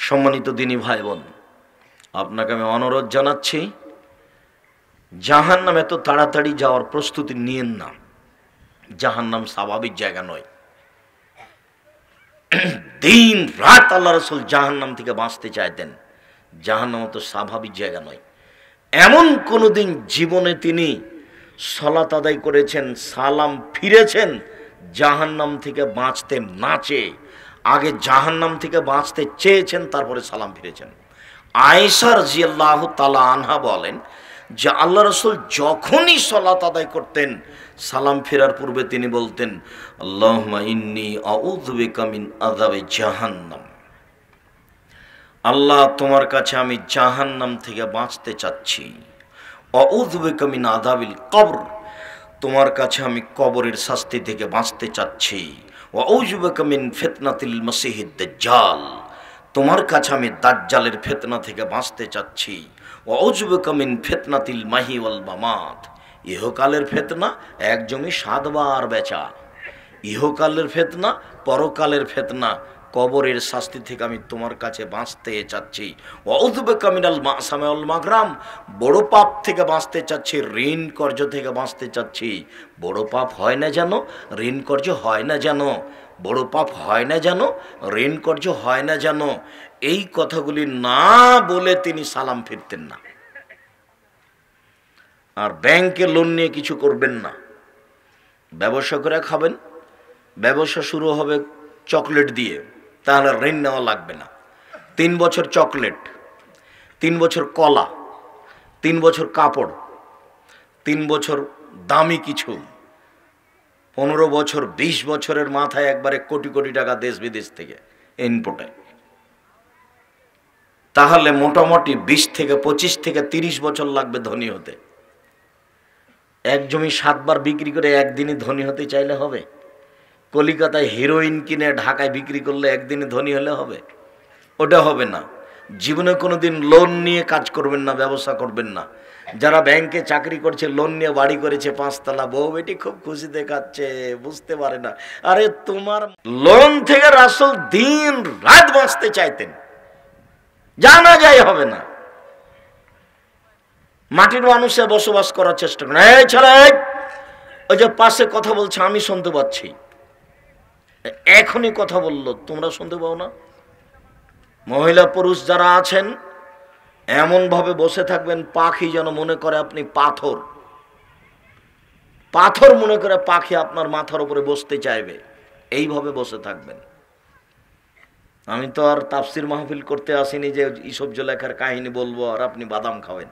সম্মানিত দিনী ভাই বোন, আপনাকে আমি অনুরোধ জানাচ্ছি, জাহান্নাম এত তাড়াতাড়ি যাওয়ার প্রস্তুতি নিয়েন না। জাহান্নাম স্বাভাবিক জায়গা নয়। দিন রাত আল্লাহ রাসূল জাহান্নাম থেকে বাঁচতে চাইতেন। জাহান্নাম তো স্বাভাবিক জায়গা নয়। এমন কোনোদিন জীবনে তিনি সালাত আদায় করেছেন, সালাম ফিরেছেন জাহান্নাম থেকে বাঁচতে না চেয়ে? আগে জাহান্নাম থেকে বাঁচতে চেয়েছেন, তারপরে সালাম ফিরেছেন। আয়েশা রাদিয়াল্লাহু তাআলা আনহা বলেন যে আল্লাহ রাসূল যখনই সালাত আদায় করতেন, সালাম ফেরার পূর্বে তিনি বলতেন, আল্লাহুম্মা ইন্নী আউযু বিকা মিন আযাবি জাহান্নাম। আল্লাহ, তোমার কাছে আমি জাহান্নাম থেকে বাঁচতে চাচ্ছি। আউযু বিকা মিন আযাবিল কবর, তোমার কাছে আমি কবরের শাস্তি থেকে বাঁচতে চাচ্ছি। আউযু বিকা মিন ফিতনাতিল মাসিহিদ দাজ্জাল, তোমার কাছে আমি দাজ্জালের ফিতনা থেকে বাঁচতে চাচ্ছি। আউযু বিকা মিন ফিতনাতিল মাহি ওয়াল মামাত, ইহকালের ফিতনা এক জমি 7 বার বেচা, ইহকালের ফিতনা, পরকালের ফিতনা, কবরের শাস্তি থেকে আমি তোমার কাছে বাঁচতে চাচ্ছি। আউযু বিকা মিনাল মাসামি ওয়াল মাগরাম, বড় পাপ থেকে বাঁচতে চাচ্ছি, ঋণ কর্জ থেকে বাঁচতে চাচ্ছি। বড় পাপ হয় না যেন, ঋণ কর্জ হয় না যেন, বড় পাপ হয় না যেন, ঋণ কর্জ হয় না যেন। এই কথাগুলি না বলে তিনি সালাম ফিরতেন না। আর ব্যাংকে লোন নিয়ে কিছু করবেন না। ব্যবসা করে খাবেন, ব্যবসা শুরু হবে চকলেট দিয়ে, তাহলে ঋণ নেওয়া লাগবে না। 3 বছর চকলেট, 3 বছর কলা, 3 বছর কাপড়, 3 বছর দামি কিছু, 15 বছর 20 বছরের মাথায় একবারে কোটি কোটি টাকা দেশ বিদেশ থেকে ইনপুটে। তাহলে মোটামুটি 20 থেকে 25 থেকে 30 বছর লাগবে ধনী হতে। এক জমি 7 বার বিক্রি করে একদিনই ধনী হতে চাইলে হবে? কলিকাতায় হিরোইন কিনে ঢাকায় বিক্রি করলে একদিনে ধনী হলে হবে? ওটা হবে না। জীবনে কোনোদিন লোন নিয়ে কাজ করবেন না, ব্যবসা করবেন না। যারা ব্যাংকে চাকরি করছে, লোন নিয়ে বাড়ি করেছে 5 তলা, বউ বেটি খুব খুশি দেখাচ্ছে, বুঝতে পারে না। আরে তোমার লোন থেকে রাসূল দিন রাত বাঁচতে চাইতেন, জানা যায় হবে না। মাটির মানুষে বসবাস করার চেষ্টা করেন। এই ছেলে, ওই যে পাশে কথা বলছে, আমি শুনতে পাচ্ছি, এখনই কথা বললো, তোমরা শুনতে পাও না? মহিলা পুরুষ যারা আছেন এমন ভাবে বসে থাকবেন, পাখি যেন মনে করে আপনি পাথর, পাথর মনে করে পাখি আপনার মাথার উপরে বসতে চাইবে, এইভাবে বসে থাকবেন। আমি তো আর তাফসির মাহফিল করতে আসিনি যে ইসব জুলেখার কাহিনী বলবো আর আপনি বাদাম খাবেন।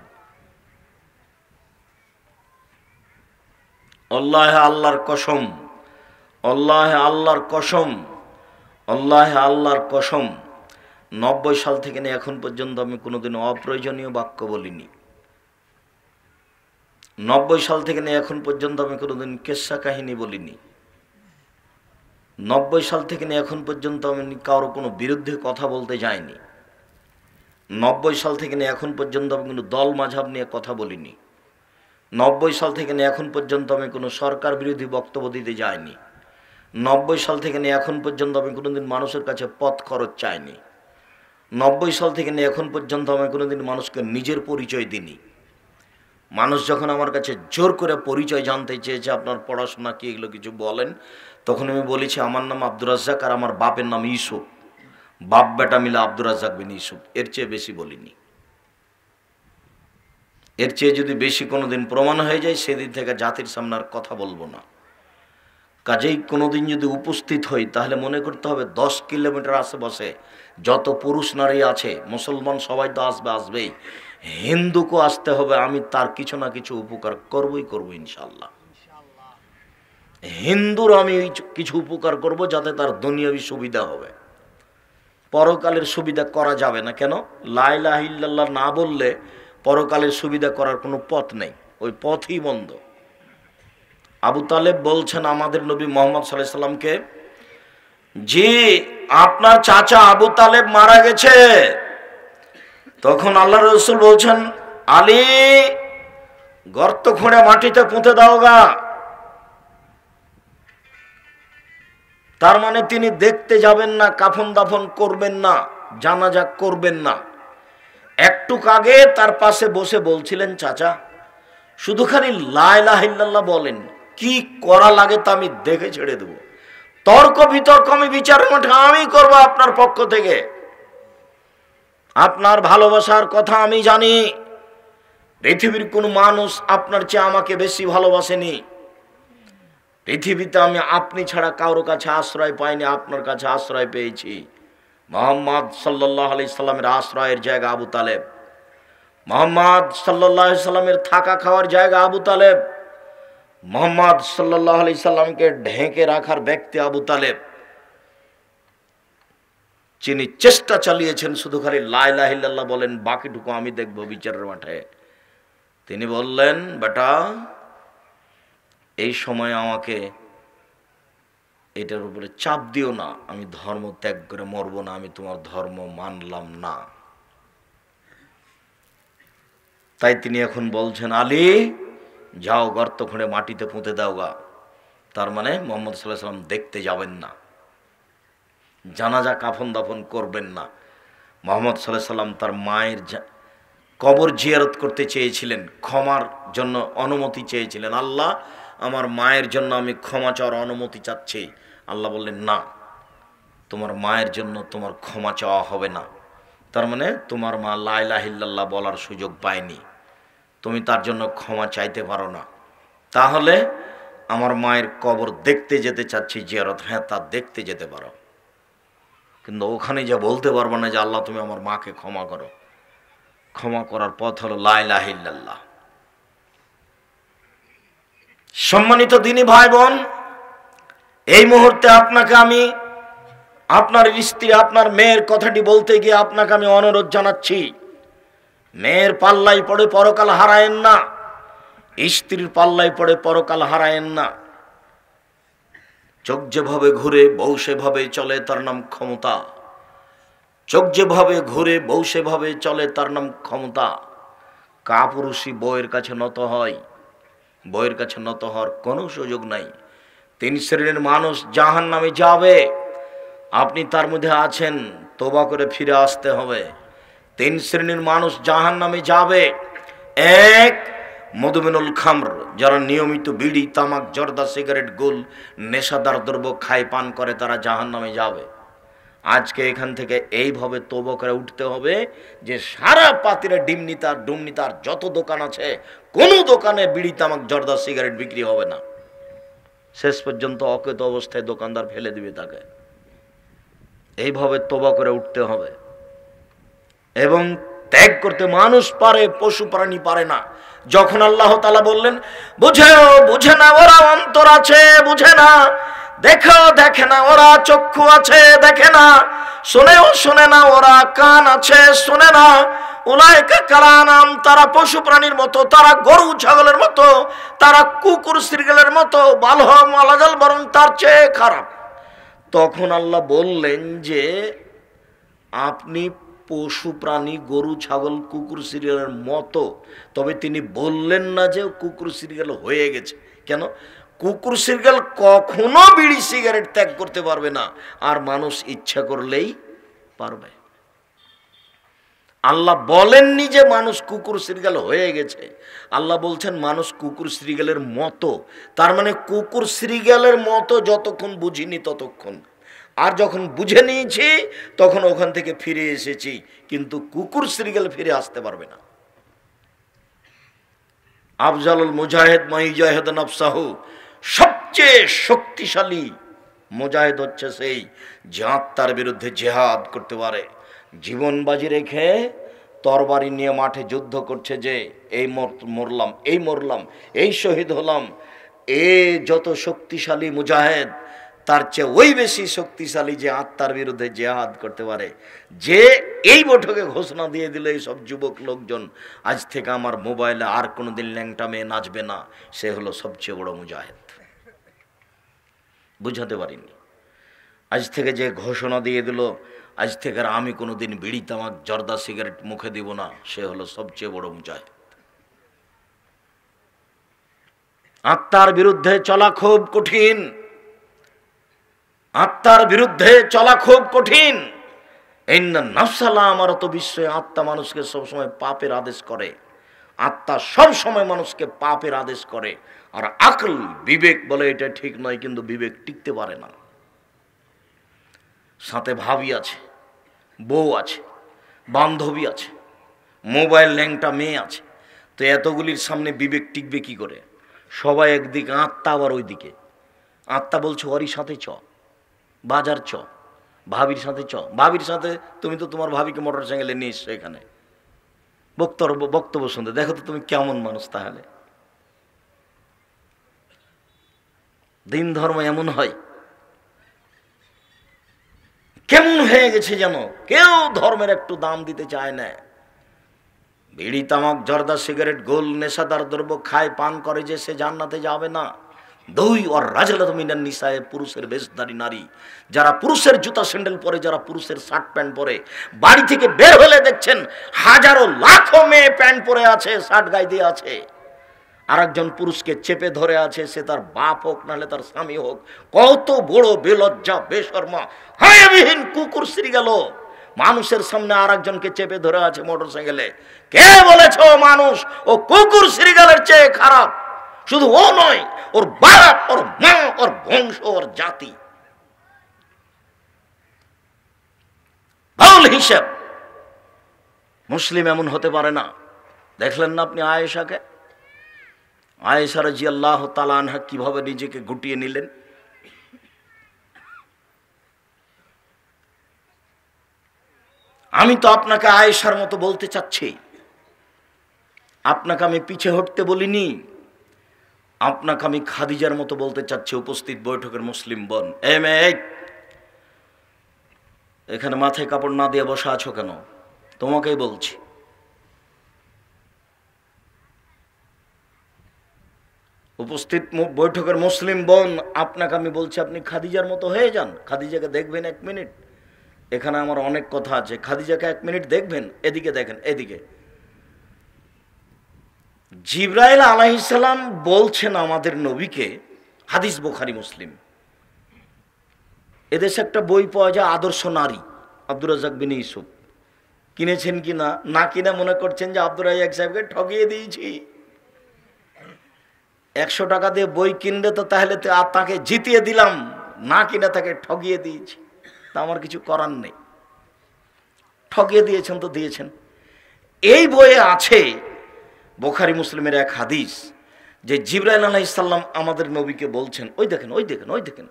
আল্লাহ আল্লাহর কসম, আল্লাহ আল্লাহর কসম, আল্লাহ আল্লাহর কসম, 90 সাল থেকে নিয়ে এখন পর্যন্ত আমি কোনোদিন অপ্রয়োজনীয় বাক্য বলিনি। 90 সাল থেকে নিয়ে এখন পর্যন্ত আমি কোনোদিন কেচ্ছা কাহিনী বলিনি। 90 সাল থেকে নিয়ে এখন পর্যন্ত আমি কারো কোনো বিরুদ্ধে কথা বলতে যাইনি। 90 সাল থেকে নিয়ে এখন পর্যন্ত আমি কোনো দল মাঝাব নিয়ে কথা বলিনি। 90 সাল থেকে নিয়ে এখন পর্যন্ত আমি কোনো সরকার বিরোধী বক্তব্য দিতে যাইনি। 90 সাল থেকে নিয়ে এখন পর্যন্ত আমি কোনোদিন মানুষের কাছে পথ খরচ চাইনি। 90 সাল থেকে নিয়ে এখন পর্যন্ত আমি কোনোদিন মানুষকে নিজের পরিচয় দিইনি। মানুষ যখন আমার কাছে জোর করে পরিচয় জানতে চেয়েছে, আপনার পড়াশোনা কি, এগুলো কিছু বলেন, তখন আমি বলেছি আমার নাম আব্দুর রাজ্জাক আর আমার বাপের নাম ইউসুফ, বাপ বেটা মিলে আব্দুর রাজ্জাক বিন ইউসুফ। এর চেয়ে বেশি বলিনি। এর চেয়ে যদি বেশি কোনোদিন প্রমাণ হয়ে যায়, সেদিন থেকে জাতির সামনে আর কথা বলবো না। কাজেই কোনোদিন যদি উপস্থিত হই, তাহলে মনে করতে হবে 10 কিলোমিটার আশেপাশে যত পুরুষ নারী আছে, মুসলমান সবাই তো আসবেই, হিন্দুকে আসতে হবে। আমি তার কিছু না কিছু উপকার করবই করবো ইনশাল্লাহ। হিন্দুর আমি কিছু উপকার করব, যাতে তার দুনিয়াবি সুবিধা হবে। পরকালের সুবিধা করা যাবে না। কেন? লা ইলাহা ইল্লাল্লাহ না বললে পরকালের সুবিধা করার কোনো পথ নেই, ওই পথই বন্ধ। আবু তালেব বলছেন আমাদের নবী মুহাম্মদ সাল্লাল্লাহু আলাইহি সাল্লামকে, যে আপনার চাচা আবু তালেব মারা গেছে। তখন আল্লাহ রাসূল বলছেন, আলী, গর্ত খুঁড়ে মাটিতে পুঁতে দাও গা। তার মানে তিনি দেখতে যাবেন না, কাফন দাফন করবেন না। জানাজা করবেন না। একটু আগে তার পাশে বসে বলছিলেন, চাচা শুধু খালি লা ইলাহা ইল্লাল্লাহ বলেন, কি করা লাগে তা আমি দেখে ছেড়ে দেব। তর্ক বিতর্ক আমি বিচারের মাঠে আমি করব আপনার পক্ষ থেকে। আপনার ভালোবাসার কথা আমি জানি, পৃথিবীর কোন মানুষ আপনার চেয়ে আমাকে বেশি ভালোবাসেনি। পৃথিবীতে আমি আপনি ছাড়া কারোর কাছে আশ্রয় পাইনি, আপনার কাছে আশ্রয় পেয়েছি। মুহাম্মদ সাল্লাল্লাহু আলাইহি সাল্লামের আশ্রয়ের জায়গা আবু তালেব, মুহাম্মদ সাল্লাল্লাহু আলাইহি সাল্লামের থাকা খাওয়ার জায়গা আবু তালেব, মুহাম্মদ সাল্লাল্লাহু আলাইহি সাল্লামকে ঢেকে রাখার ব্যক্তি আবু তালেব। যিনি চেষ্টা চালিয়েছেন শুধু খালি লা ইলাহা ইল্লাল্লাহ বলেন, বাকিটুকু আমি দেখব বিচারের মাঠে। তিনি বললেন, বেটা এই সময় আমাকে এটার উপরে চাপ দিও না, আমি ধর্ম ত্যাগ করে মরব না, আমি তোমার ধর্ম মানলাম না। তাই তিনি এখন বলছেন, আলী যাও গর্ত খুঁড়ে মাটিতে পুঁতে দাও গা। তার মানে মুহাম্মদ সাল্লাল্লাহু আলাইহি সাল্লাম দেখতে যাবেন না, জানাজা কাফন দাফন করবেন না। মুহাম্মদ সাল্লাল্লাহু আলাইহি সাল্লাম তার মায়ের কবর জিয়ারত করতে চেয়েছিলেন, ক্ষমার জন্য অনুমতি চেয়েছিলেন। আল্লাহ আমার মায়ের জন্য আমি ক্ষমা চাওয়ার অনুমতি চাচ্ছি। আল্লাহ বললেন, না, তোমার মায়ের জন্য তোমার ক্ষমা চাওয়া হবে না। তার মানে তোমার মা লা ইলাহা ইল্লাল্লাহ বলার সুযোগ পায়নি, তুমি তার জন্য ক্ষমা চাইতে পারো না। তাহলে আমার মায়ের কবর দেখতে যেতে চাচ্ছি জিয়ারত, হ্যাঁ তা দেখতে যেতে পারো, কিন্তু ওখানে যা বলতে পারবো না যে আল্লাহ তুমি আমার মাকে ক্ষমা করো। ক্ষমা করার পথ হলো লা ইলাহা ইল্লাল্লাহ। সম্মানিত দিনী ভাই বোন, এই মুহূর্তে আপনাকে আমি আপনার স্ত্রী আপনার মেয়ের কথাটি বলতে গিয়ে আপনাকে আমি অনুরোধ জানাচ্ছি, মেয়ের পাল্লাই পড়ে পরকাল হারায়েন না, স্ত্রীর পাল্লাই পড়ে পরকাল হারায়েন না। চোখ যেভাবে ঘুরে বউ সেভাবে চলে, তার নাম ক্ষমতা। চোখ যেভাবে ঘুরে বউ সেভাবে চলে, তার নাম ক্ষমতা। কাপুরুষী বউয়ের কাছে নত হয়, বউয়ের কাছে নত হওয়ার কোনো সুযোগ নাই। 3 শ্রেণীর মানুষ জাহান্নামে যাবে, আপনি তার মধ্যে আছেন, তওবা করে ফিরে আসতে হবে। 3 শ্রেণীর মানুষ জাহান্নামে যাবে। 1, মধুমিনুল খামর, যারা নিয়মিত বিড়ি তামাক জর্দা সিগারেট গুল নেশাদার দ্রব্য খায় পান করে, তারা জাহান্নামে যাবে। আজকে এখান থেকে এইভাবে তওবা করে উঠতে হবে যে সারা পাতিরে ডুমনিতার যত দোকান আছে, কোনো দোকানে বিড়ি তামাক জর্দা সিগারেট বিক্রি হবে না। শেষ পর্যন্ত অকেত অবস্থায় দোকানদার ফেলে দিবে তাকে। এইভাবে তওবা করে উঠতে হবে এবং ত্যাগ করতে মানুষ পারে, পশু প্রাণী পারে না। যখন আল্লাহ তাআলা বললেন, বুঝে না ওরা অন্তর আছে, বুঝে না, দেখে না ওরা চক্ষু আছে, দেখে না, শোনে না ওরা কান আছে, শোনে না। উলাইকা কালানাম, তারা পশু প্রাণীর মতো, তারা গরু ছাগলের মতো, তারা কুকুর শৃগালের মতো, বালহম আলাজাল, বরং তার চেয়ে খারাপ। তখন আল্লাহ বললেন যে আপনি পশু প্রাণী গরু ছাগল কুকুর শৃগালের মতো, তবে তিনি বললেন না যে কুকুর শৃগাল হয়ে গেছে। কেন? কুকুর শৃগাল কখনো বিড়ি সিগারেট ত্যাগ করতে পারবে না, আর মানুষ ইচ্ছা করলেই পারবে। আল্লাহ বলেননি যে মানুষ কুকুর শৃগাল হয়ে গেছে, আল্লাহ বলছেন মানুষ কুকুর শৃগালের মতো। তার মানে কুকুর শৃগালের মতো যতক্ষণ বুঝিনি ততক্ষণ, আর যখন বুঝে নিয়েছি তখন ওখান থেকে ফিরে এসেছি, কিন্তু কুকুর শৃগাল ফিরে আসতে পারবে না। আফজালুল মুজাহিদ মাইজাহিদ নফসাহু, সবচেয়ে শক্তিশালী মুজাহিদ হচ্ছে সেই যে আত্মার বিরুদ্ধে জিহাদ করতে পারে, জীবন বাজি রেখে তরবারি নিয়ে মাঠে যুদ্ধ করছে, যে এই মরলাম, এই শহীদ হলাম। এ যত শক্তিশালী মুজাহিদ, তার চেয়ে ওই বেশি শক্তিশালী যে আত্মার বিরুদ্ধে জিহাদ করতে পারে। যে এই বৈঠকে ঘোষণা দিয়ে দিল এই সব যুবক লোকজন, আজ থেকে আমার মোবাইলে আর কোনোদিন ল্যাংটা মেয়ে নাচবে না, সে হলো সবচেয়ে বড় মুজাহিদ। বুঝাতে পারিনি। আজ থেকে যে ঘোষণা দিয়ে দিল আজ থেকে আর আমি কোনোদিন বিড়ি তামাক জর্দা সিগারেট মুখে দিব না, সে হলো সবচেয়ে বড় মুজাহিদ। আত্মার বিরুদ্ধে চলা খুব কঠিন, আত্মার বিরুদ্ধে চলা খুব কঠিন। ইন্না নাফসালা আমারত বিশ্বয়ে, আত্মা মানুষকে সবসময় পাপের আদেশ করে। আত্মা সব সময় মানুষকে পাপের আদেশ করে। আর আকল, বিবেক বলে এটা ঠিক নয়, কিন্তু বিবেক টিকতে পারে না। সাথে ভাবি আছে, বউ আছে, বান্ধবী আছে, মোবাইল ল্যাংটা মেয়ে আছে, তো এতগুলির সামনে বিবেক টিকবে কি করে? সবাই একদিকে, আত্মা আবার ওইদিকে। আত্মা বলছে ওরই সাথে চ, বাজার চ, ভাবির সাথে চ। ভাবির সাথে তুমি তো তোমার ভাবিকে মোটর সাইকেলে নিয়ে এসছো এখানে বক্তব্য শুনতে। দেখো তো তুমি কেমন মানুষ তাহলে। দিন ধর্ম এমন হয়, কেমন হয়ে গেছে যেন কেউ ধর্মের একটু দাম দিতে চায় না। বিড়ি, তামাক, জর্দা, সিগারেট, গোল, নেশাদার দ্রব্য খায়, পান করে যে সে জান্নাতে যাবে না। দুই, ওর রাজলাত মিনান নিসায়ে, পুরুষের বেশধারী নারী, যারা পুরুষের জুতা স্যান্ডেল পরে, যারা পুরুষের শার্ট প্যান্ট পরে, বাড়ি থেকে বের হলে দেখছেন হাজারো লাখো মেয়ে প্যান্ট পরে আছে, শার্ট গায়ে দিয়ে আছে, আর একজন পুরুষকে চেপে ধরে আছে, সে তার বাপ হোক নাহলে তার স্বামী হোক। কত বড় বেলজ্জা, বেশরমা, হায়াবিহীন কুকুর শ্রী গেল, মানুষের সামনে আর একজনকে চেপে ধরে আছে মোটর সাইকেলে। কে বলেছে ও মানুষ? ও কুকুর শ্রীগালের চেয়ে খারাপ। শুধু ও নয়, ওর বাপ, ওর মা, ওর বংশ, ওর জাতি। ভুল হিসেব। মুসলিম এমন হতে পারে না। দেখলেন না আপনি আয়েশাকে? আয়েশা রাদিয়াল্লাহু তাআলা আনহা কিভাবে নিজেকে গুটিয়ে নিলেন। আমি তো আপনাকে আয়েশার মতো বলতে চাচ্ছি, আপনাকে আমি পিছে হটতে বলিনি, আপনাকে আমি খাদিজার মতো বলতে চাচ্ছি। উপস্থিত বৈঠকের মুসলিম বোন, এখানে মাথায় কাপড় না দিয়ে বসা আছো কেন? তোমাকেই বলছি। উপস্থিত বৈঠকের মুসলিম বোন, আপনাকে আমি বলছি, আপনি খাদিজার মতো হয়ে যান। খাদিজাকে দেখবেন 1 মিনিট, এখানে আমার অনেক কথা আছে। খাদিজাকে 1 মিনিট দেখবেন। এদিকে দেখেন, এদিকে। জিবরাইল আলাইহিস সালাম বলছেন আমাদের নবীকে, হাদিস বুখারী মুসলিম। এদেশে একটা বই পাওয়া যায়, আদর্শ নারী, আব্দুর রাজ্জাক বিন ইউসুফ। কিনেছেন কি না? না কিনে মনে করছেন যে আব্দুর রাজ্জাক সাহেবকে ঠকিয়ে দিয়েছি। 100 টাকা দিয়ে বই কিনলে তো তাহলে তাকে জিতিয়ে দিলাম, না কিনে তাকে ঠকিয়ে দিয়েছি, তা আমার কিছু করার নেই। ঠকিয়ে দিয়েছেন তো দিয়েছেন। এই বইয়ে আছে বুখারী মুসলিমের এক হাদিস, যে জিবরাইল আলাইহিস সালাম আমাদের নবীকে বলছেন, ওই দেখেন, ওই দেখেন, ওই দেখেন,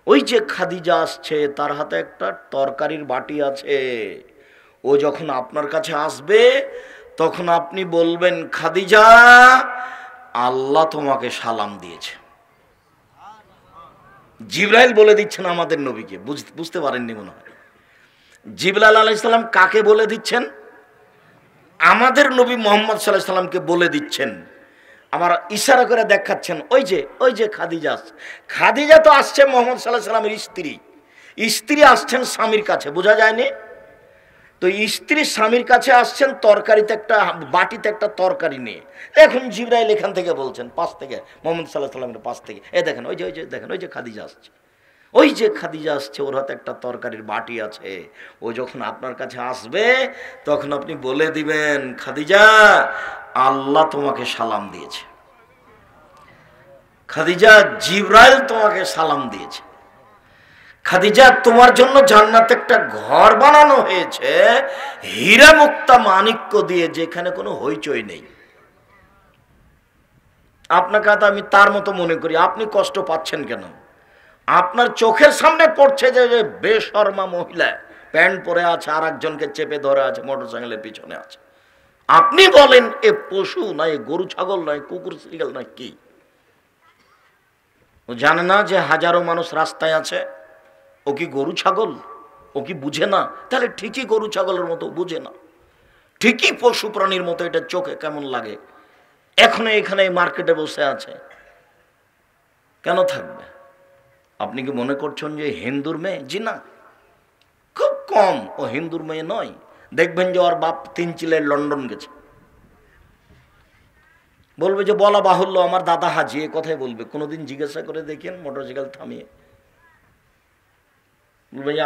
ওই যে খাদিজা আসছে, তার হাতে একটা তরকারির বাটি আছে। ও যখন আপনার কাছে আসবে তখন আপনি বলবেন, খাদিজা, আল্লাহ তোমাকে সালাম দিয়েছে। জিবরাইল বলে দিচ্ছেন আমাদের নবীকে। বুঝতে পারেননি মনে হয়। জিবরাইল আলাইহিস সালাম কাকে বলে দিচ্ছেন? আমাদের নবী মুহাম্মদ সাল্লাল্লাহু আলাইহি সাল্লামকে বলে দিচ্ছেন। আমার ইশারা করে দেখাচ্ছেন, ওই যে খাদিজা আসছে। খাদিজা তো আসছে মুহাম্মদ সাল্লাল্লাহু আলাইহি সাল্লামের স্ত্রী। স্ত্রী আসছেন স্বামীর কাছে, বোঝা যায়নি? তো স্ত্রী স্বামীর কাছে আসছেন তরকারিতে, একটা বাটিতে একটা তরকারি নিয়ে। এখন জিবরাইল এখান থেকে বলছেন, পাশ থেকে, মুহাম্মদ সাল্লাল্লাহু আলাইহি সাল্লামের পাশ থেকে, দেখেন, ওই যে দেখেন, ওই যে খাদিজা আসছে, ওই যে খাদিজা আসছে, ওর হাতে একটা তরকারির বাটি আছে। ও যখন আপনার কাছে আসবে তখন আপনি বলে দিবেন, খাদিজা, আল্লাহ তোমাকে সালাম দিয়েছে। খাদিজা, জিবরাইল তোমাকে সালাম দিয়েছে। খাদিজা, তোমার জন্য জান্নাতে একটা ঘর বানানো হয়েছে হীরা মুক্তা মাণিক্য দিয়ে, যেখানে কোনো হইচই নেই। আপনাকে তো আমি তার মতো মনে করি। আপনি কষ্ট পাচ্ছেন কেন? আপনার চোখের সামনে পড়ছে যে বেশরমা মহিলা প্যান্ট পরে আছে, আর একজনকে চেপে ধরে আছে, মোটরসাইকেলের পিছনে আছে। আপনি বলেন এ পশু নয়, গরু ছাগল নয়, কুকুর শ্রীগাল নয়, কি? ও জানে না যে হাজারো মানুষ রাস্তায় আছে? ও কি গরু ছাগল? ও কি বুঝে না? তাহলে ঠিকই গরু ছাগলের মতো বুঝে না, ঠিকই পশু প্রাণীর মতো এটা চোখে কেমন লাগে। এখনো এখানে মার্কেটে বসে আছে, কেন থাকবে? আপনি কি মনে করছেন যে হিন্দুর মেয়ে? জি না, খুব কম ও হিন্দুর মেয়ে নয়। দেখবেন যে ওর বাপ 3 চিলের লন্ডন গেছে। বলবে যে বলা বাহুল্য, আমার দাদা হাজি, এ কথাই বলবে। কোনোদিন জিজ্ঞাসা করে দেখেন মোটরসাইকেল থামিয়ে, বলবে যে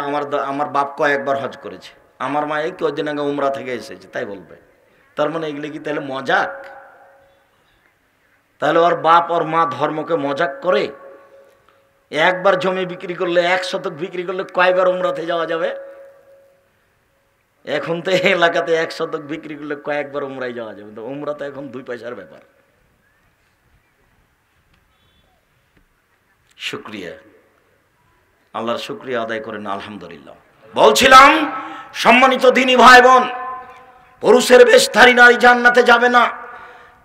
আমার বাপ কয়েকবার হজ করেছে। আমার মা এই কয়েকদিন আগে উমরা থেকে এসেছে তাই বলবে। তার মানে এগুলো কি তাহলে মজাক? তাহলে ওর বাপ ওর মা ধর্মকে মজাক করে? একবার জমি বিক্রি করলে, 1 শতক বিক্রি করলে কয়বার উমরাতে যাওয়া যাবে? এখন তো এলাকাতে 1 শতক বিক্রি করলে কয়েকবার উমরায় যাওয়া যাবে। তো উমরা তো এখন 2 পয়সার ব্যাপার। শুকরিয়া, আল্লাহর শুকরিয়া আদায় করেন আলহামদুলিল্লাহ। বলছিলাম সম্মানিত দিনী ভাই বোন, পুরুষের বেশধারী নারী জান্নাতে যাবে না।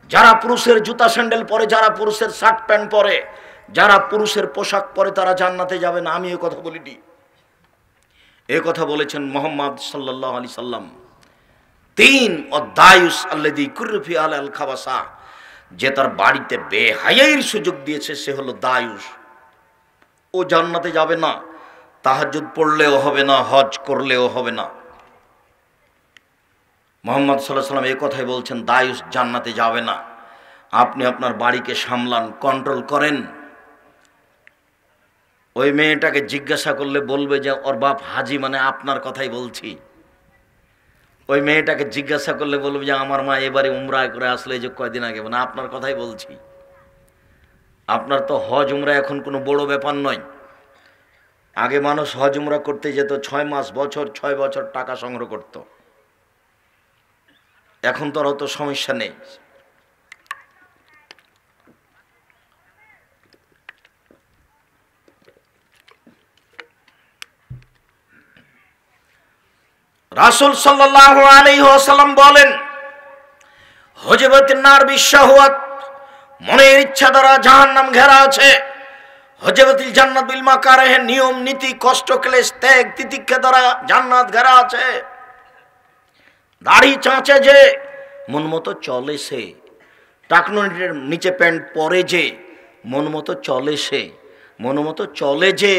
যারা পুরুষের জুতা স্যান্ডেল পরে, যারা পুরুষের শার্ট প্যান্ট পরে, যারা পুরুষের পোশাক পরে, তারা জান্নাতে যাবে না। আমি এ কথা বলিনি, এ কথা বলেছেন মুহাম্মদ সাল্লাল্লাহু আলাইহি সাল্লাম। 3 দায়ুস আল্লাযী কুরফি আলাল খাবাসা, যে তার বাড়িতে বেহায়াইর সুযোগ দিয়েছে সে হলো দায়ুস, ও জান্নাতে যাবে না। তাহাজ্জুদ পড়লেও হবে না, হজ করলেও হবে না। মুহাম্মদ সাল্লাল্লাহু আলাইহি সাল্লাম এই কথাই বলছেন, দায়ুস জান্নাতে যাবে না। আপনি আপনার বাড়িকে সামলান, কন্ট্রোল করেন। ওই মেয়েটাকে জিজ্ঞাসা করলে বলবে যে ওর বাপ হাজি, মানে আপনার কথাই বলছি। ওই মেয়েটাকে জিজ্ঞাসা করলে বলবে যে আমার মা এবারে উমরা করে আসলে যে কয়দিন আগে, মানে আপনার কথাই বলছি। আপনার তো হজ উমরা এখন কোনো বড় ব্যাপার নয়। আগে মানুষ হজ উমরা করতে যেত 6 মাস, বছর, 6 বছর টাকা সংগ্রহ করত। এখন তো আর অত সমস্যা নেই। রাসূল সাল্লাল্লাহু আলাইহি ওয়াসাল্লাম বলেন, হুজবাতিন নার বিশাহওয়াত, মনের ইচ্ছা দ্বারা জাহান্নাম ঘেরা আছে। হুজবাতিল জান্নাত বিল মাকারিহ, নিয়ম নীতি কষ্ট ক্লেশ ত্যাগ তিতিক্ষা দ্বারা জান্নাত ঘেরা আছে। দাড়ি চাঁচে যে, মন মতো চলে সে। টাকনুনির নিচে প্যান্ট পরে যে, মন মতো চলে সে। মন মতো চলে যে,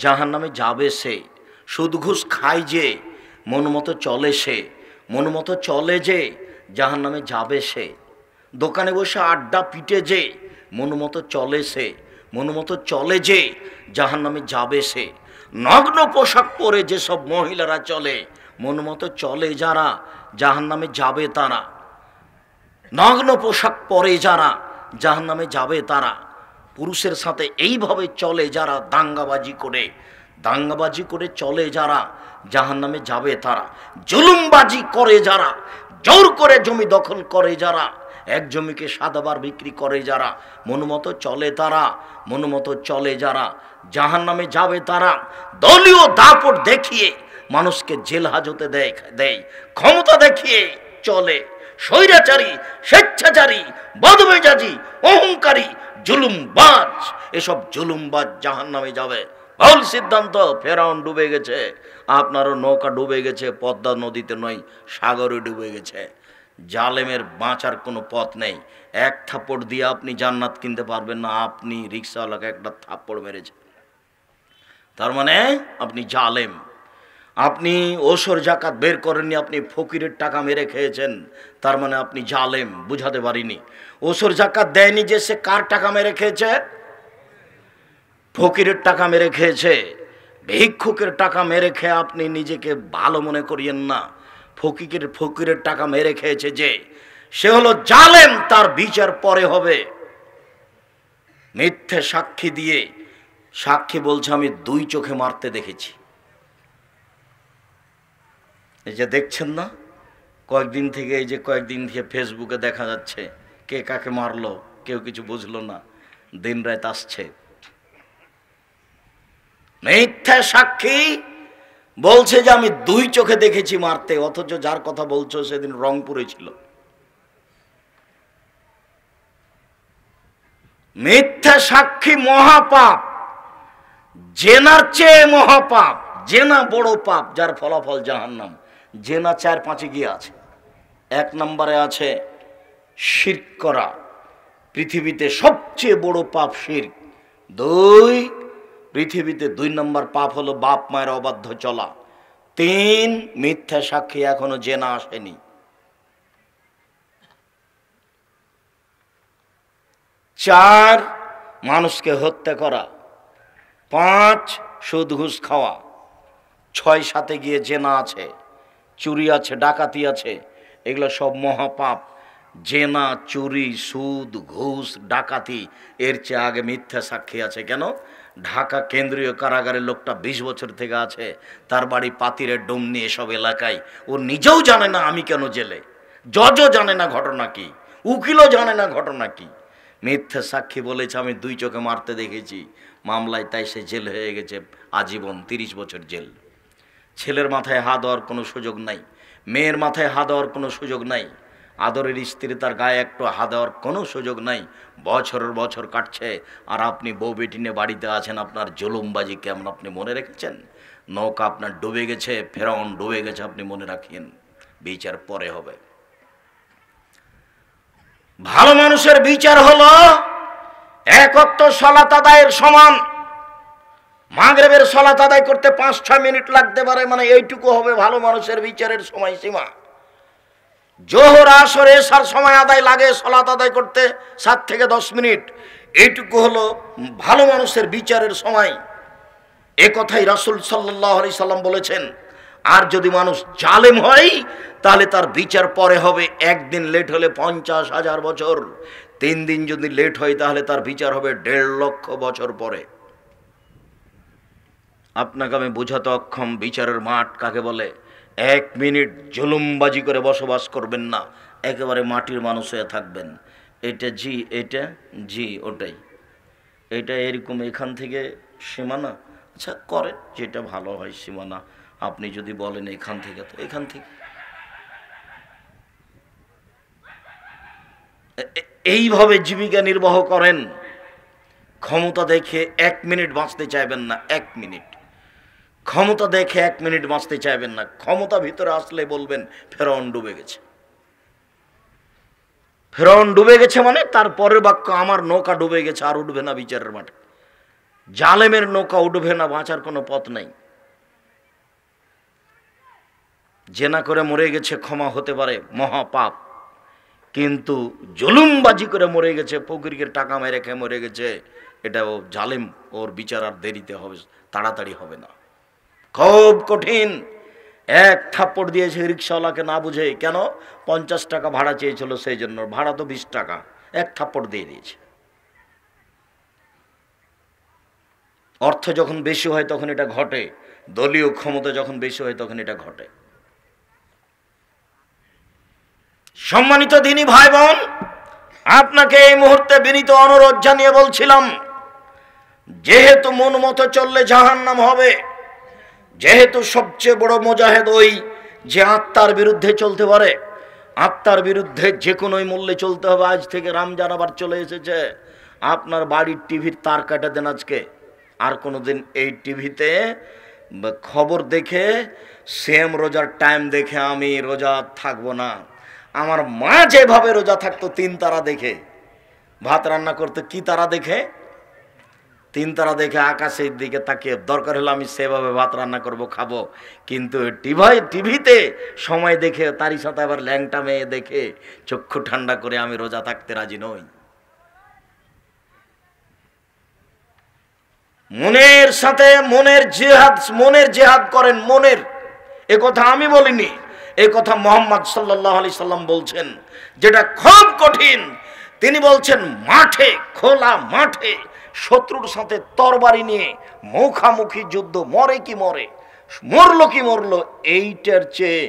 জাহান্নামে যাবে সে। সুদ ঘুষ খায় যে, মন মতো চলে সে। মন মতো চলে যে, জাহান্নামে যাবে সে। দোকানে বসে আড্ডা পিটে যে, মন মতো চলে সে। মন মতো চলে যে, জাহান্নামে যাবে সে। নগ্ন পোশাক পরে যেসব মহিলারা চলে, মন মতো চলে যারা, জাহান্নামে যাবে তারা। নগ্ন পোশাক পরে যারা, জাহান্নামে যাবে তারা। পুরুষের সাথে এইভাবে চলে যারা, দাঙ্গাবাজি করে চলে যারা, জাহান্নামে যাবে তারা। জুলুমবাজি করে যারা, জোর করে জমি দখল করে যারা, এক জমিকে 7 বার বিক্রি করে যারা, মনমতো চলে তারা, মনমতো চলে যারা, জাহান্নামে যাবে তারা। দলীয় দাপট দেখিয়ে মানুষকে জেল হাজতে দেয়, ক্ষমতা দেখিয়ে চলে। স্বৈরাচারী, স্বেচ্ছাচারী, বদমেজাজি, অহংকারী, জুলুমবাজ, এসব জুলুমবাজ জাহান্নামে যাবে। ভুল সিদ্ধান্ত। ফেরাউন ডুবে গেছে, আপনারও নৌকা ডুবে গেছে, পদ্মা নদীতে নয়, সাগরে ডুবে গেছে। জালেমের বাঁচার কোনো পথ নেই। 1 থাপ্পড় দিয়ে আপনি জান্নাত কিনতে পারবেন না। আপনি রিক্সাওয়ালাকে একটা থাপ্পড় মেরেছেন, তার মানে আপনি জালেম। আপনি ওসর জাকাত বের করেননি, আপনি ফকিরের টাকা মেরে খেয়েছেন, তার মানে আপনি জালেম। বুঝাতে পারিনি। ওসর জাকাত দেয়নি যে, সে কার টাকা মেরে খেয়েছে? ফকিরের টাকা মেরে খেয়েছে। ভিক্ষুকের টাকা মেরে খেয়ে আপনি নিজেকে ভালো মনে করিয়েন না। ফকিরের টাকা মেরে খেয়েছে যে, সে হলো জালেম, তার বিচার পরে হবে। মিথ্যে সাক্ষী দিয়ে, সাক্ষী বলছে আমি 2 চোখে মারতে দেখেছি। এই যে দেখছেন না, কয়েকদিন থেকে ফেসবুকে দেখা যাচ্ছে কে কাকে মারলো, কেউ কিছু বুঝলো না, দিন রাত আসছে। মিথ্যা সাক্ষী বলছে যে আমি 2 চোখে দেখেছি মারতে, অথচ যার কথা বলছো সেদিন রংপুরে ছিল। মিথ্যা সাক্ষী মহাপাপ, জেনার চেয়ে মহাপাপ। জেনা বড় পাপ, যার ফলাফল জাহান্নাম। জেনা 4-5 গিয়ে আছে। 1 নম্বরে আছে শিরক করা, পৃথিবীতে সবচেয়ে বড় পাপ শিরক। 2 পৃথিবীতে 2 নম্বর পাপ হলো বাপ মায়ের অবাধ্য চলা। 3 মিথ্যা সাক্ষী, এখনো জেনা আসেনি। 4 মানুষকে হত্যা করা। 5 সুদ ঘুষ খাওয়া। 6-7 গিয়ে জেনা আছে। চুরি আছে, ডাকাতি আছে, এগুলো সব মহাপাপ। জেনা, চুরি, সুদ, ঘুষ, ডাকাতি, এর চেয়ে আগে মিথ্যা সাক্ষী আছে। কেন? ঢাকা কেন্দ্রীয় কারাগারের লোকটা 20 বছর থেকে আছে, তার বাড়ি পাতিরের ডুমনি এসব এলাকায়। ও নিজেও জানে না আমি কেন জেলে, জজও জানে না ঘটনা কি, উকিলও জানে না ঘটনা কি। মিথ্যা সাক্ষী বলেছে, আমি 2 চোখে মারতে দেখেছি, মামলায় তাই সে জেল হয়ে গেছে আজীবন, 30 বছর জেল। ছেলের মাথায় হাত দেওয়ার কোনো সুযোগ নাই, মেয়ের মাথায় হাত দেওয়ার কোনো সুযোগ নাই, আদরের স্ত্রী তার গায়ে একটু হাত দেওয়ার কোনো সুযোগ নাই। বছরের বছর কাটছে, আর আপনি বউ বেটি নিয়ে বাড়িতে আছেন। আপনার জুলুমবাজি কেমন আপনি মনে রেখেছেন? নৌকা আপনার ডুবে গেছে, ফেরাউন ডুবে গেছে, আপনি মনে রাখেন। বিচার পরে হবে। ভালো মানুষের বিচার হলো 1 ওয়াক্ত সালাত আদায়ের সমান। মাগরিবের সালাত আদায় করতে 5-6 মিনিট লাগতে পারে, মানে এইটুকু হবে ভালো মানুষের বিচারের সময়সীমা। জোহর, আসর, এশার সময় আদায় লাগে সালাত আদায় করতে 7 থেকে 10 মিনিট। এইটুকু হলো ভালো মানুষের বিচারের সময়। এ কথাই রাসূল সাল্লাল্লাহু আলাইহি সাল্লাম বলেছেন। আর যদি মানুষ জালেম হয় তাহলে তার বিচার পরে হবে। 1 দিন লেট হলে 50,000 বছর, 3 দিন যদি লেট হয় তাহলে তার বিচার হবে 1.5 লক্ষ বছর পরে। আপনাকে আমি বোঝাতে অক্ষম বিচারের মাঠ কাকে বলে। 1 মিনিট জুলুমবাজি করে বসবাস করবেন না, একেবারে মাটির মানুষ হয়ে থাকবেন। এটা জি, এটা জি, ওটাই, এটা এরকম, এখান থেকে সীমানা। আচ্ছা করেন, যেটা ভালো হয় সীমানা। আপনি যদি বলেন এখান থেকে, তো এখান থেকে। এইভাবে জীবিকা নির্বাহ করেন। ক্ষমতা দেখে 1 মিনিট বাঁচতে চাইবেন না, 1 মিনিট ক্ষমতা দেখে 1 মিনিট বাঁচতে চাইবেন না। ক্ষমতা ভিতরে আসলে বলবেন ফেরাউন ডুবে গেছে। ফেরাউন ডুবে গেছে মানে তার পরের বাক্য, আমার নৌকা ডুবে গেছে, আর উঠবে না বিচারের মাঠে। জালেমের নৌকা উঠবে না, বাঁচার কোনো পথ নাই। জেনা করে মরে গেছে, ক্ষমা হতে পারে, মহাপাপ। কিন্তু জুলুমবাজি করে মরে গেছে, ফকিরের টাকা মেরে খেয়ে মরে গেছে, এটা ও জালেম, ওর বিচার আর দেরিতে হবে, তাড়াতাড়ি হবে না, খুব কঠিন। 1 থাপ্পড় দিয়েছে রিক্সাওয়ালাকে না বুঝে। কেন? 50 টাকা ভাড়া চেয়েছিল, সেই জন্য। ভাড়া তো 20 টাকা, 1 থাপ্পড় দিয়ে দিয়েছে। অর্থ যখন বেশি হয় তখন এটা ঘটে, দলীয় ক্ষমতা যখন বেশি হয় তখন এটা ঘটে। সম্মানিত দিনী ভাই বোন, আপনাকে এই মুহূর্তে বিনীত অনুরোধ জানিয়ে বলছিলাম, যেহেতু মন মতো চললে জাহান্নাম হবে, যেহেতু সবচেয়ে বড় মুজাহিদ ওই যে আত্মার বিরুদ্ধে চলতে পারে, আত্মার বিরুদ্ধে যে কোনো মূল্যে চলতে হবে। আজ থেকে রমজান আবার চলে এসেছে, আপনার বাড়ির টিভির তার কাটা দেন আজকে। আর কোনোদিন এই টিভিতে খবর দেখে সেম রোজার টাইম দেখে আমি রোজা থাকবো না। আমার মা যেভাবে রোজা থাকতো 3 তারা দেখে, ভাত রান্না করতে কি তারা দেখে, 3 তারা দেখে আকাশের দিকে তাকিয়ে, দরকার হলে আমি সেভাবে ভাত রান্না করব, খাবো। কিন্তু টিভিতে সময় দেখে, তারই সাথে আবার ল্যাংটা মেয়ে দেখে চক্ষু ঠান্ডা করে আমি রোজা থাকতে রাজি নই। মনের সাথে মনের জেহাদ করেন, মনের। এ কথা আমি বলিনি, এই কথা মুহাম্মদ সাল্লাল্লাহু আলাইহি সাল্লাম বলছেন, যেটা খুব কঠিন। তিনি বলছেন মাঠে, খোলা মাঠে শত্রুর সাথে তরবারি নিয়ে মুখামুখি যুদ্ধ, মরে কি মরে, মরলো কি মরলো, এইটার চেয়ে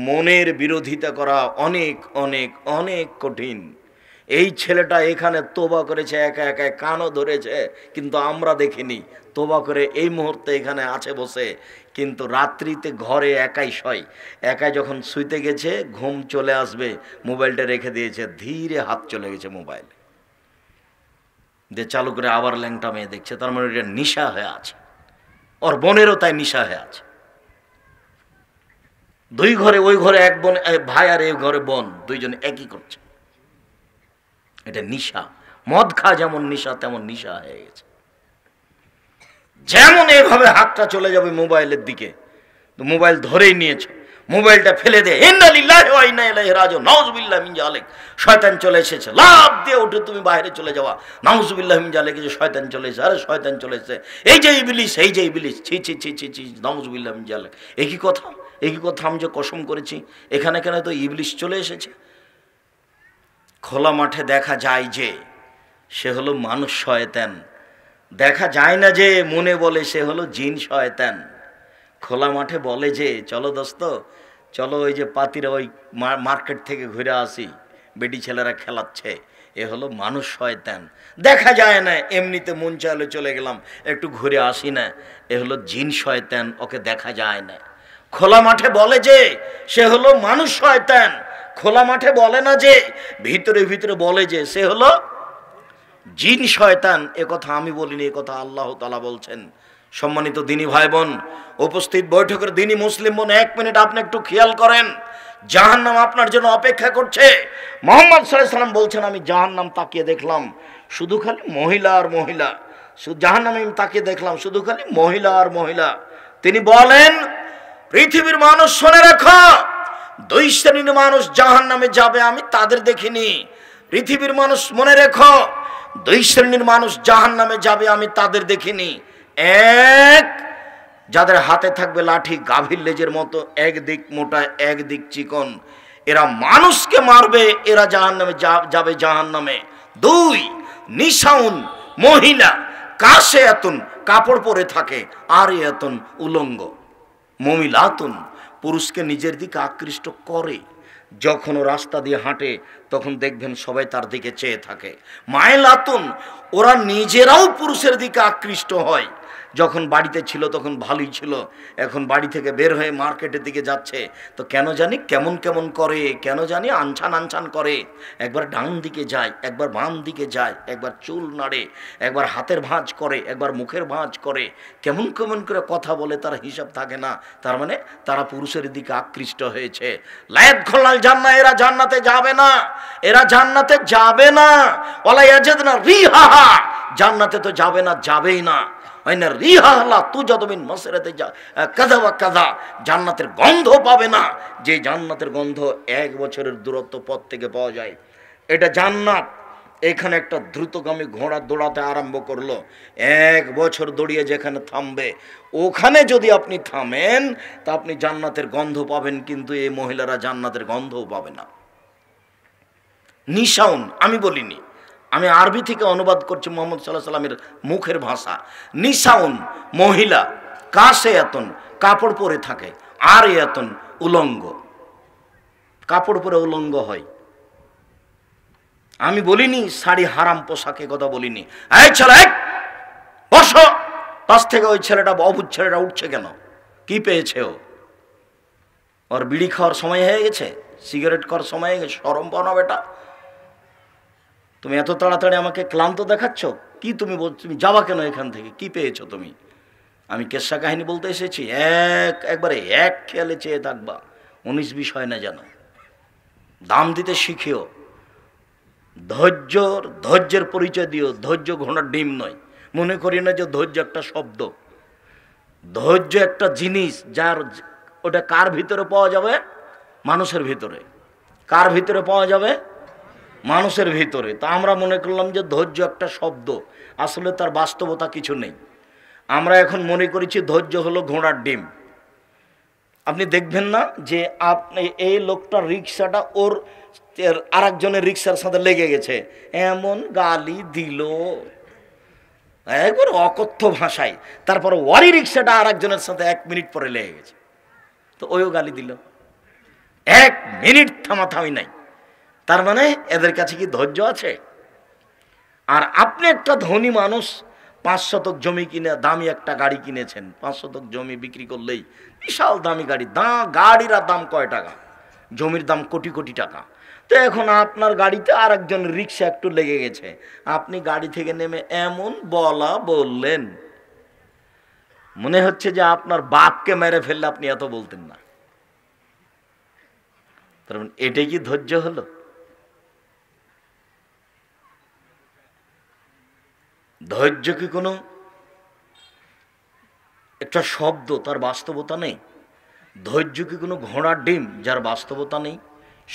মনের বিরোধিতা করা অনেক অনেক অনেক কঠিন। এই ছেলেটা এখানে তোবা করেছে, একা একা কানও ধরেছে, কিন্তু আমরা দেখিনি। তোবা করে এই মুহূর্তে এখানে আছে বসে, কিন্তু রাত্রিতে ঘরে একাই শয়। একাই যখন শুইতে গেছে, ঘুম চলে আসবে, মোবাইলটা রেখে দিয়েছে, ধীরে হাত চলে গেছে মোবাইল দিয়ে, চালু করে আবার ল্যাংটা মেয়ে দেখছে। তার মানে এটা নিশা হয়ে আছে, ওর বোনেরও তাই নিশা হয়ে আছে। 2 ঘরে, ওই ঘরে 1 বোন ভাই, আর এই ঘরে বোন, 2 জন একই করছে। এটা নিশা। মদ খা যেমন নিশা, তেমন নিশা হয়ে গেছে। যেমন এইভাবে হাতটা চলে যাবে মোবাইলের দিকে, তো মোবাইল ধরেই নিয়েছে, মোবাইলটা ফেলে দে, ইন্না লিল্লাহি ওয়া ইন্না ইলাইহি রাজিউন, নাউযুবিল্লাহি মিন যালিক। শয়তান চলে এসেছে, লাফ দিয়ে উঠে তুমি বাইরে চলে যাওয়া, নাউযুবিল্লাহি মিন যালিক, যে শয়তান চলে এসেছে, আরে শয়তান চলে এসেছে, এই যে ইবলিস, এই যে ইবলিস, ছি ছি ছি ছি ছি, নাউযুবিল্লাহি মিন যালিক। একই কথা, একই কথা আমি যে কসম করেছি, এখানে কেন তো ইবলিস চলে এসেছে। খোলা মাঠে দেখা যায় যে সে হলো মানুষ শয়তান, দেখা যায় না যে মনে বলে সে হলো জিন শয়তান। খোলা মাঠে বলে যে চলো দোস্ত, চলো ওই যে পাতিরা ওই মার্কেট থেকে ঘুরে আসি, বেটি ছেলেরা খেলাচ্ছে, এ হলো মানুষ শয়তান। দেখা যায় না, এমনিতে মন চাইলে চলে গেলাম একটু ঘুরে আসি না, এ হলো জিন শয়তান, ওকে দেখা যায় না। খোলা মাঠে বলে যে সে হলো মানুষ শয়তান, খোলা মাঠে বলে না যে, ভিতরে ভিতরে বলে যে সে হলো জিন শয়তান। এ কথা আমি বলিনি, এ কথা আল্লাহ তাআলা বলছেন। সম্মানিত দিনী ভাই বোন, উপস্থিত বৈঠকের দিনী মুসলিম বোন, 1 মিনিট আপনি একটু খেয়াল করেন, জাহান্নাম আপনার জন্য অপেক্ষা করছে। মুহাম্মদ সাল্লাল্লাহু আলাইহি ওয়াসাল্লাম বলছেন, আমি জাহান্নাম তাকিয়ে দেখলাম শুধু খালি মহিলা আর মহিলা, জাহান্নামে আমি তাকিয়ে দেখলাম শুধু খালি মহিলা আর মহিলা। তিনি বলেন, পৃথিবীর মানুষ শুনে রাখো, 2 শ্রেণীর মানুষ জাহান্নামে যাবে, আমি তাদের দেখিনি। পৃথিবীর মানুষ মনে রেখো, 2 শ্রেণীর মানুষ জাহান্নামে যাবে, আমি তাদের দেখিনি। এক, যাদের হাতে থাকবে লাঠি গাভীর লেজের মতো, একদিক মোটা একদিক চিকন, এরা মানুষকে মারবে, এরা জাহান্নামে যাবে জাহান্নামে। 2, নিশাউন, মহিলা, কাশে এতন, কাপড় পরে থাকে, আর এতন উলঙ্গ, মমিলাতুন, পুরুষকে নিজের দিকে আকৃষ্ট করে, যখন ও রাস্তা দিয়ে হাঁটে তখন দেখবেন সবাই তার দিকে চেয়ে থাকে। মায়েলাতুন, ওরা নিজেরাও পুরুষের দিকে আকৃষ্ট হয়। যখন বাড়িতে ছিল তখন ভালোই ছিল, এখন বাড়ি থেকে বের হয়ে মার্কেটের দিকে যাচ্ছে তো কেন জানি কেমন কেমন করে, কেন জানি আনছান আনছান করে, একবার ডান দিকে যায়, একবার বাম দিকে যায়, একবার চুল নাড়ে, একবার হাতের ভাঁজ করে, একবার মুখের ভাঁজ করে, কেমন কেমন করে কথা বলে, তার হিসাব থাকে না। তার মানে তারা পুরুষের দিকে আকৃষ্ট হয়েছে। লায়াত খোলাল জান্নাহ, এরা জান্নাতে যাবে না, এরা জান্নাতে যাবে না। ওয়ালা ইয়াজিদনা রিহাহা, জান্নাতে তো যাবে না, যাবেই না। জান্নাতের গন্ধ পাবে না, যে জান্নাতের গন্ধ 1 বছরের দূরত্ব পথ থেকে পাওয়া যায়। এটা জান্নাত। এখানে একটা দ্রুতগামী ঘোড়া দৌড়াতে আরম্ভ করলো, 1 বছর দৌড়িয়ে যেখানে থামবে, ওখানে যদি আপনি থামেন তা আপনি জান্নাতের গন্ধ পাবেন, কিন্তু এই মহিলারা জান্নাতের গন্ধও পাবে না। নিশাউন আমি বলিনি, আমি আরবি থেকে অনুবাদ করছি মুহাম্মদ সাল্লাল্লাহু আলাইহি সাল্লামের মুখের ভাষা। নিশাউন, মহিলা, কাশে এতন, কাপড় পরে থাকে, আর এতন উলঙ্গ, কাপড় পরে উলঙ্গ হয়। আমি বলিনি শাড়ি হারাম পোশাকে, কথা বলিনি। এই ছেলে বসো, পাশ থেকে ওই ছেলেটা, অবুঝ ছেলেটা উঠছে কেন, কি পেয়েছে ও? ওর বিড়ি খাওয়ার সময় হয়ে গেছে, সিগারেট খাওয়ার সময় হয়ে গেছে, শরম পাও না বেটা? তুমি এত তাড়াতাড়ি আমাকে ক্লান্ত দেখাচ্ছ, কি তুমি তুমি যাবা কেন এখান থেকে, কি পেয়েছো তুমি? আমি কেসা কাহিনী বলতে এসেছি, একবারে এক খেয়ালে চেয়ে থাকবা, 19-20 হয় না যেন। দাম দিতে শিখিও, ধৈর্যের পরিচয় দিও। ধৈর্য ঘোড়ার ডিম নয়, মনে করি না যে ধৈর্য একটা শব্দ। ধৈর্য একটা জিনিস, যার ওটা কার ভিতরে পাওয়া যাবে? মানুষের ভিতরে। কার ভিতরে পাওয়া যাবে? মানুষের ভিতরে। তা আমরা মনে করলাম যে ধৈর্য একটা শব্দ, আসলে তার বাস্তবতা কিছু নেই। আমরা এখন মনে করেছি ধৈর্য হলো ঘোড়ার ডিম। আপনি দেখবেন না যে আপনি এই লোকটা রিক্সাটা ওর আরেকজনের রিক্সার সাথে লেগে গেছে, এমন গালি দিল একবার অকথ্য ভাষায়, তারপর ওয়ারি রিক্সাটা আরেকজনের সাথে 1 মিনিট পরে লেগে গেছে, তো ওইও গালি দিল, 1 মিনিট থামাথামি নাই। তার মানে এদের কাছে কি ধৈর্য আছে? আর আপনি একটা ধনী মানুষ, 5 শতক জমি কিনে দামি একটা গাড়ি কিনেছেন, 5 শতক জমি বিক্রি করলেই বিশাল দামি গাড়ি। গাড়ির দাম কয় টাকা? জমির দাম কোটি কোটি টাকা। তো এখন আপনার গাড়িতে আর একজন রিক্সা একটু লেগে গেছে, আপনি গাড়ি থেকে নেমে এমন বললেন, মনে হচ্ছে যে আপনার বাপকে মেরে ফেললে আপনি এত বলতেন না। তার মানে এটাই কি ধৈর্য হলো? ধৈর্য কি কোনো একটা শব্দ, তার বাস্তবতা নেই? ধৈর্য কি কোনো ঘোড়ার ডিম যার বাস্তবতা নেই?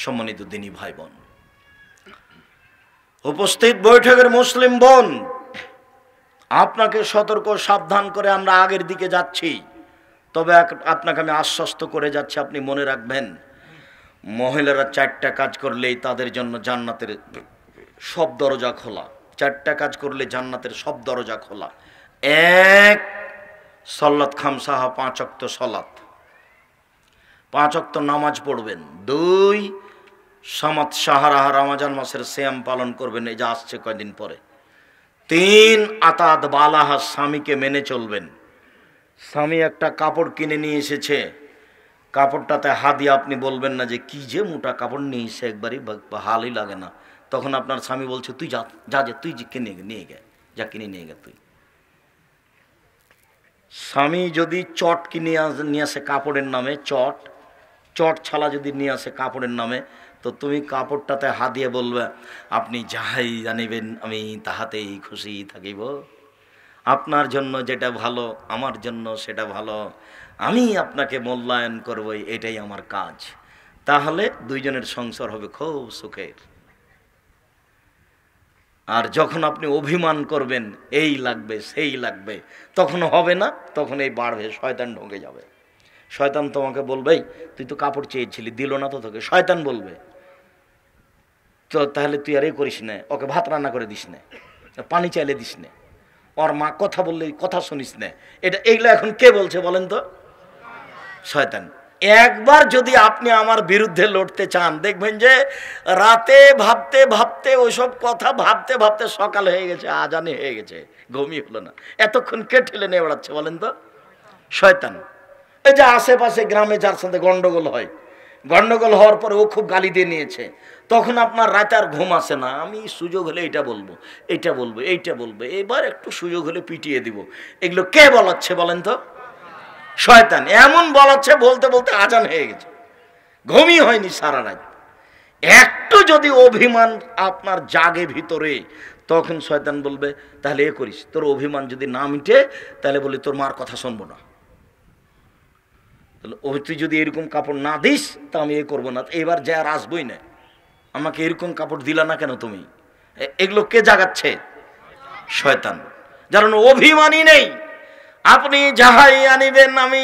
সম্মানিত দিনী ভাই বোন, উপস্থিত বৈঠকের মুসলিম বোন, আপনাকে সতর্ক সাবধান করে আমরা আগের দিকে যাচ্ছি। তবে আপনাকে আমি আশ্বস্ত করে যাচ্ছি, আপনি মনে রাখবেন, মহিলারা 4টা কাজ করলেই তাদের জন্য জান্নাতের সব দরজা খোলা। 4টা কাজ করলে জান্নাতের সব দরজা খোলা। 1, সল্লাত খামসাহা, 5 ওয়াক্ত সলাত, 5 ওয়াক্ত নামাজ পড়বেন। 2, সামাত সাহারাহা, রমজান মাসের সিয়াম পালন করবেন, এই যে আসছে কয়দিন পরে। 3, আতাদ বালাহা, স্বামীকে মেনে চলবেন। স্বামী একটা কাপড় কিনে নিয়ে এসেছে, কাপড়টাতে হাত দিয়ে আপনি বলবেন না যে কি যে মোটা কাপড় নিয়ে এসে একবারই ভালোই লাগে না। তখন আপনার স্বামী বলছে তুই যা যা যে তুই যে কিনে নিয়ে গে, যা কিনে নিয়ে গে তুই। স্বামী যদি চট কিনে নিয়ে আসে কাপড়ের নামে, চট ছালা যদি নিয়ে আসে কাপড়ের নামে, তো তুমি কাপড়টাতে হাত দিয়ে বলবে আপনি যাহাই জানিবেন আমি তাহাতেই খুশি থাকিব। আপনার জন্য যেটা ভালো, আমার জন্য সেটা ভালো, আমি আপনাকে মূল্যায়ন করবই, এটাই আমার কাজ। তাহলে দুইজনের সংসার হবে খুব সুখের। আর যখন আপনি অভিমান করবেন এই লাগবে সেই লাগবে, তখন হবে না, তখন এই বাড়বে, শয়তান ঢুকে যাবে। শয়তান তোমাকে বলবে তুই তো কাপড় চেয়েছিলি, দিল না তো তোকে, শয়তান বলবে। তো তাহলে তুই আর এই করিস না, ওকে ভাত রান্না করে দিস না, পানি চাইলে দিস না, ওর মা কথা বললে কথা শুনিস না। এইগুলো এখন কে বলছে বলেন তো? শয়তান। একবার যদি আপনি আমার বিরুদ্ধে লড়তে চান, দেখবেন যে রাতে ভাবতে ভাবতে ওইসব কথা ভাবতে ভাবতে সকাল হয়ে গেছে, আজানে হয়ে গেছে, ঘুমিয়ে হলো না। এতক্ষণ কে ঠেলে নিয়ে বেড়াচ্ছে বলেন তো? শয়তান। এই যে আশেপাশে গ্রামে যার সাথে গন্ডগোল হয়, গন্ডগোল হওয়ার পরে ও খুব গালি দিয়ে নিয়েছে, তখন আপনার রাতে আর ঘুম আসে না। আমি সুযোগ হলে এইটা বলবো, এইটা বলবো, এইটা বলবো, এবার একটু সুযোগ হলে পিটিয়ে দিব। এগুলো কে বলাচ্ছে বলেন তো? শয়তান। এমন বলাচ্ছে বলতে বলতে আজান হয়ে গেছে, ঘুমই হয়নি সারা রাত। একটু যদি অভিমান আপনার জাগে ভিতরে, তখন শয়তান বলবে তাহলে এ করিস, তোর অভিমান যদি না মিটে তাহলে বলি তোর মার কথা শুনবো না। তুই যদি এরকম কাপড় না দিস তা আমি এ করবো না, এবার যে আর আসবই না, আমাকে এরকম কাপড় দিলা না কেন তুমি? এগুলো কে জাগাচ্ছে? শয়তান। যার অভিমানই নেই, আপনি যাহাই আনিবেন আমি